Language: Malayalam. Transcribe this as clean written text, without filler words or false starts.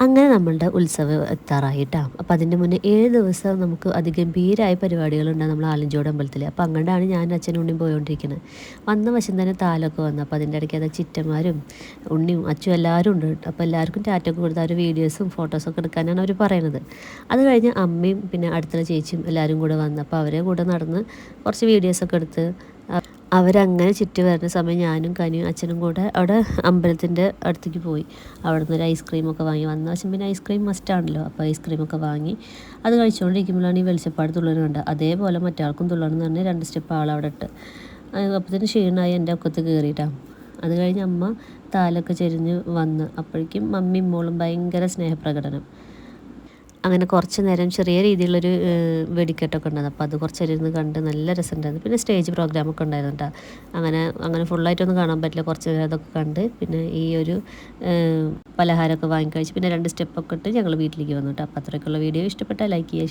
അങ്ങനെ നമ്മളുടെ ഉത്സവം എത്താറായിട്ടാ. അപ്പോൾ അതിൻ്റെ മുന്നേ 7 ദിവസം നമുക്ക് അതിഗംഭീരമായ പരിപാടികളുണ്ട് നമ്മൾ ആലഞ്ചോട് അമ്പലത്തിൽ. അപ്പോൾ അങ്ങോട്ടാണ് ഞാൻ അച്ഛനും ഉണ്ണിയും പോയോണ്ടിരിക്കുന്നത്. വന്ന വശം തന്നെ താലമൊക്കെ വന്നു. അപ്പോൾ അതിൻ്റെ ഇടയ്ക്ക് അത് ചിറ്റന്മാരും ഉണ്ണിയും അച്ഛനും എല്ലാവരും ഉണ്ട്. അപ്പോൾ എല്ലാവർക്കും ടാറ്റൊക്കെ കൊടുത്ത് അവർ വീഡിയോസും ഫോട്ടോസൊക്കെ എടുക്കാനാണ് അവർ പറയുന്നത്. അത് കഴിഞ്ഞ് അമ്മയും പിന്നെ അടുത്തുള്ള ചേച്ചിയും എല്ലാവരും കൂടെ വന്നു. അപ്പോൾ അവരെ കൂടെ നടന്ന് കുറച്ച് വീഡിയോസൊക്കെ എടുത്ത് അവരങ്ങനെ ചുറ്റി വരുന്ന സമയം ഞാനും കനിയും അച്ഛനും കൂടെ അവിടെ അമ്പലത്തിൻ്റെ അടുത്തേക്ക് പോയി. അവിടെ നിന്ന് ഒരു ഐസ്ക്രീമൊക്കെ വാങ്ങി. വന്ന വശം പിന്നെ ഐസ്ക്രീം മസ്റ്റാണല്ലോ. അപ്പോൾ ഐസ്ക്രീമൊക്കെ വാങ്ങി അത് കഴിച്ചുകൊണ്ടിരിക്കുമ്പോഴാണ് ഈ വെളിച്ചപ്പാട് തുള്ളലുണ്ട്. അതേപോലെ മറ്റാൾക്കും തുള്ളണം എന്ന് പറഞ്ഞ് 2 സ്റ്റെപ്പ് ആളവിടെ ഇട്ട്. അപ്പോഴത്തേന് ക്ഷീണമായി എൻ്റെ ഒക്കത്ത് കയറിയിട്ടാണ്. അത് കഴിഞ്ഞ് അമ്മ താലൊക്കെ ചെരിഞ്ഞ് വന്ന് അപ്പോഴേക്കും മമ്മിയും മോളും ഭയങ്കര സ്നേഹപ്രകടനം. അങ്ങനെ കുറച്ച് നേരം ചെറിയ രീതിയിലുള്ളൊരു വെടിക്കെട്ടൊക്കെ ഉണ്ടായിരുന്നു. അപ്പോൾ അത് കുറച്ച് നേരം ഇരുന്ന് കണ്ട് നല്ല രസമുണ്ടായിരുന്നു. പിന്നെ സ്റ്റേജ് പ്രോഗ്രാമൊക്കെ ഉണ്ടായിരുന്നു കേട്ടോ. അങ്ങനെ ഫുള്ളായിട്ടൊന്നും കാണാൻ പറ്റില്ല. കുറച്ച് നേരം അതൊക്കെ കണ്ട് പിന്നെ ഈ ഒരു പലഹാരമൊക്കെ വാങ്ങിക്കഴിച്ച് പിന്നെ 2 സ്റ്റെപ്പൊക്കെ ഇട്ട് ഞങ്ങൾ വീട്ടിലേക്ക് വന്നു കേട്ടോ. അപ്പോൾ അത്രയ്ക്കുള്ള വീഡിയോ ഇഷ്ടപ്പെട്ടാൽ ലൈക്ക് ചെയ്യുക.